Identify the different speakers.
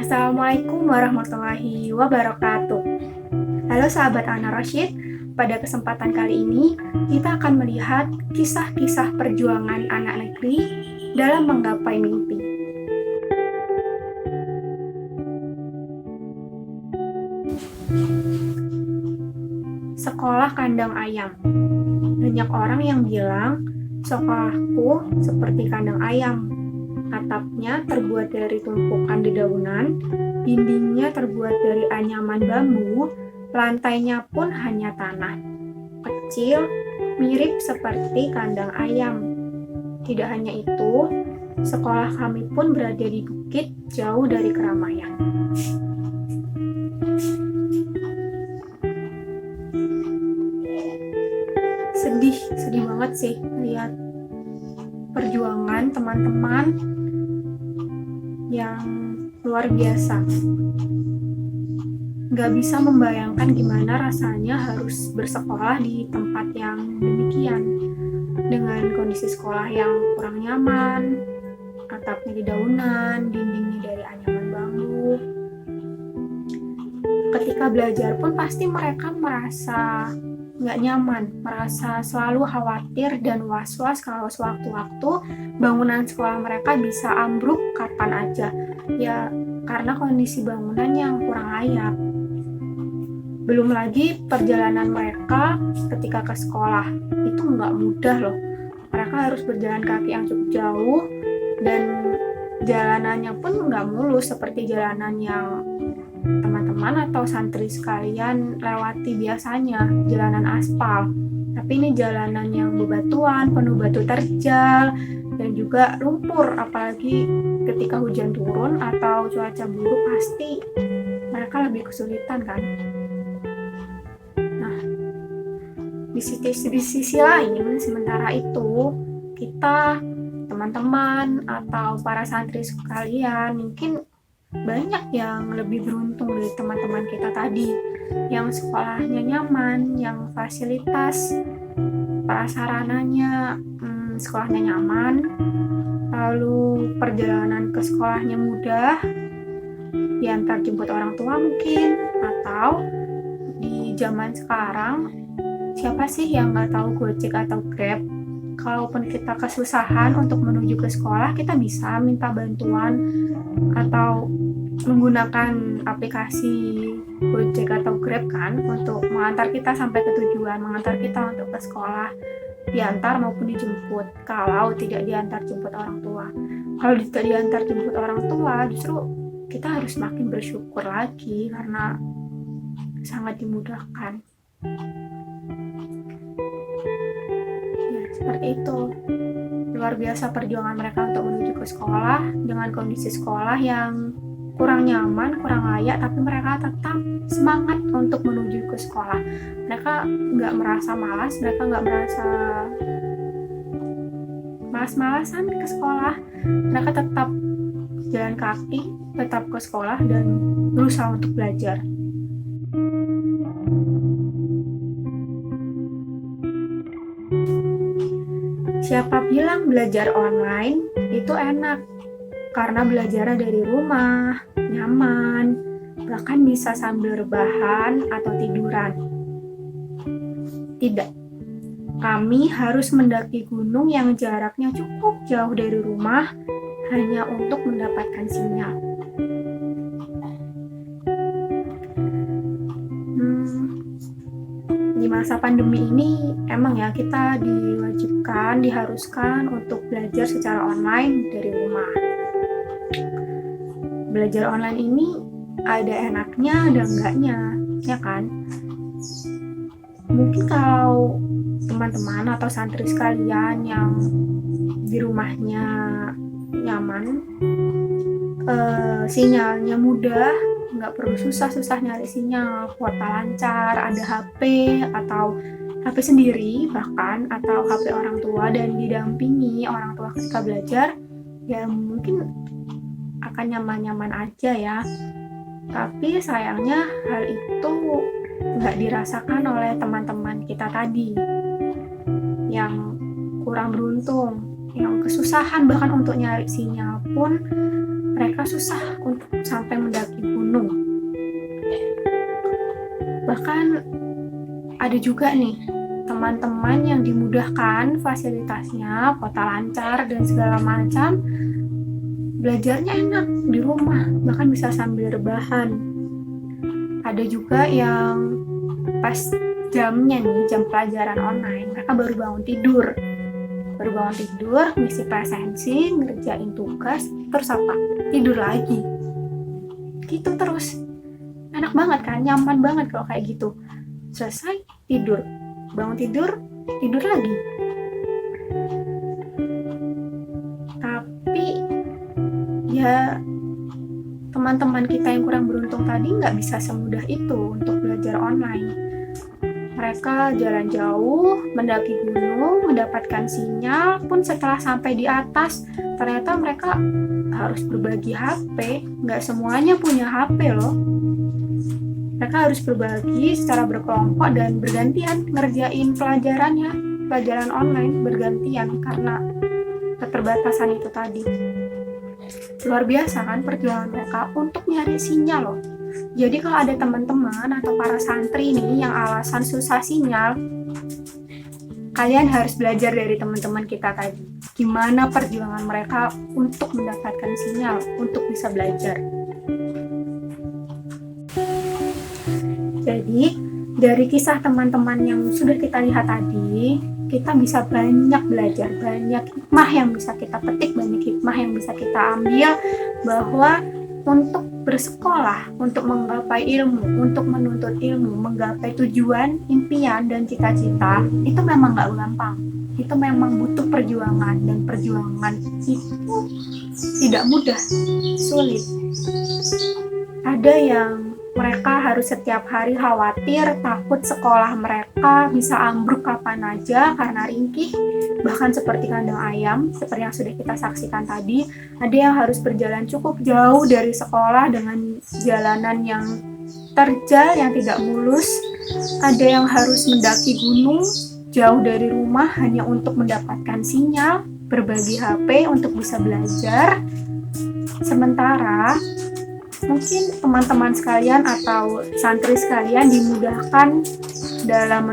Speaker 1: Assalamualaikum warahmatullahi wabarakatuh. Halo sahabat Ana Rashid, pada kesempatan kali ini kita akan melihat kisah-kisah perjuangan anak negeri dalam menggapai mimpi. Sekolah kandang ayam. Banyak orang yang bilang, sekolahku seperti kandang ayam. Atapnya terbuat dari tumpukan dedaunan, dindingnya terbuat dari anyaman bambu, lantainya pun hanya tanah. Kecil, mirip seperti kandang ayam. Tidak hanya itu, sekolah kami pun berada di bukit jauh dari keramaian. Sedih banget sih lihat perjuangan teman-teman yang luar biasa. Gak bisa membayangkan gimana rasanya harus bersekolah di tempat yang demikian, dengan kondisi sekolah yang kurang nyaman, atapnya dedaunan, dindingnya dari anyaman bambu. Ketika belajar pun pasti mereka merasa gak nyaman, merasa selalu khawatir dan was-was kalau sewaktu-waktu bangunan sekolah mereka bisa ambruk kapan aja, ya karena kondisi bangunan yang kurang layak. Belum lagi perjalanan mereka ketika ke sekolah, itu nggak mudah loh. Mereka harus berjalan kaki yang cukup jauh, dan jalanannya pun nggak mulus seperti jalanan yang teman-teman atau santri sekalian lewati biasanya, jalanan aspal. Tapi ini jalanan yang bebatuan, penuh batu terjal, dan juga lumpur. Apalagi ketika hujan turun atau cuaca buruk, pasti mereka lebih kesulitan kan. Nah, di sisi lain, sementara itu kita, teman-teman atau para santri sekalian, mungkin banyak yang lebih beruntung dari teman-teman kita tadi, yang sekolahnya nyaman, yang fasilitas prasarananya sekolahnya nyaman, lalu perjalanan ke sekolahnya mudah, diantar jemput orang tua mungkin, atau di zaman sekarang siapa sih yang nggak tahu Gojek atau Grab? Kalaupun kita kesusahan untuk menuju ke sekolah, kita bisa minta bantuan atau menggunakan aplikasi Gojek atau Grab kan, untuk mengantar kita sampai ke tujuan, mengantar kita untuk ke sekolah, diantar maupun dijemput. Kalau tidak diantar jemput orang tua, kalau tidak diantar jemput orang tua, justru kita harus makin bersyukur lagi karena sangat dimudahkan. Seperti itu, luar biasa perjuangan mereka untuk menuju ke sekolah dengan kondisi sekolah yang kurang nyaman, kurang layak, tapi mereka tetap semangat untuk menuju ke sekolah. Mereka nggak merasa malas, mereka nggak merasa malas-malasan ke sekolah. Mereka tetap jalan kaki, tetap ke sekolah dan berusaha untuk belajar. Siapa bilang belajar online itu enak? Karena belajarnya dari rumah, nyaman, bahkan bisa sambil rebahan atau tiduran. Tidak. Kami harus mendaki gunung yang jaraknya cukup jauh dari rumah hanya untuk mendapatkan sinyal. Di masa pandemi ini emang ya kita diharuskan untuk belajar secara online dari rumah. Belajar online ini ada enaknya, ada enggaknya, ya kan? Mungkin kalau teman-teman atau santri sekalian yang di rumahnya nyaman, sinyalnya mudah, nggak perlu susah-susah nyari sinyal, kuota lancar, ada HP atau HP sendiri bahkan, atau HP orang tua, dan didampingi orang tua ketika belajar, ya mungkin akan nyaman-nyaman aja ya. Tapi sayangnya hal itu nggak dirasakan oleh teman-teman kita tadi yang kurang beruntung. yang kesusahan bahkan untuk nyari sinyal pun mereka susah untuk sampai mendaki gunung. Bahkan ada juga nih teman-teman yang dimudahkan fasilitasnya, kota lancar dan segala macam, belajarnya enak di rumah, bahkan bisa sambil rebahan. Ada juga yang pas jamnya nih, jam pelajaran online, mereka baru bangun tidur, ngisi presensi, ngerjain tugas, terus apa? Tidur lagi. Gitu terus. Enak banget kan, nyaman banget kalau kayak gitu. Selesai, tidur. Bangun tidur lagi. Tapi ya teman-teman kita yang kurang beruntung tadi nggak bisa semudah itu untuk belajar online. Mereka jalan jauh, mendaki gunung, mendapatkan sinyal, pun setelah sampai di atas, ternyata mereka harus berbagi HP. Nggak semuanya punya HP loh. Mereka harus berbagi secara berkelompok dan bergantian ngerjain pelajaran online bergantian karena keterbatasan itu tadi. Luar biasa kan perjuangan mereka untuk nyari sinyal loh. Jadi kalau ada teman-teman atau para santri nih yang alasan susah sinyal, kalian harus belajar dari teman-teman kita tadi. Gimana perjuangan mereka untuk mendapatkan sinyal, untuk bisa belajar. Jadi dari kisah teman-teman yang sudah kita lihat tadi, kita bisa banyak belajar, banyak hikmah yang bisa kita petik, banyak hikmah yang bisa kita ambil bahwa untuk bersekolah, untuk menggapai ilmu, untuk menuntut ilmu, menggapai tujuan, impian, dan cita-cita, itu memang gak gampang. Itu memang butuh perjuangan, dan perjuangan itu tidak mudah, sulit. Ada yang mereka harus setiap hari khawatir, takut sekolah mereka bisa ambruk kapan aja karena ringkih, bahkan seperti kandang ayam, seperti yang sudah kita saksikan tadi. Ada yang harus berjalan cukup jauh dari sekolah dengan jalanan yang terjal, yang tidak mulus. Ada yang harus mendaki gunung jauh dari rumah hanya untuk mendapatkan sinyal, berbagi HP untuk bisa belajar. Sementara mungkin teman-teman sekalian atau santri sekalian dimudahkan dalam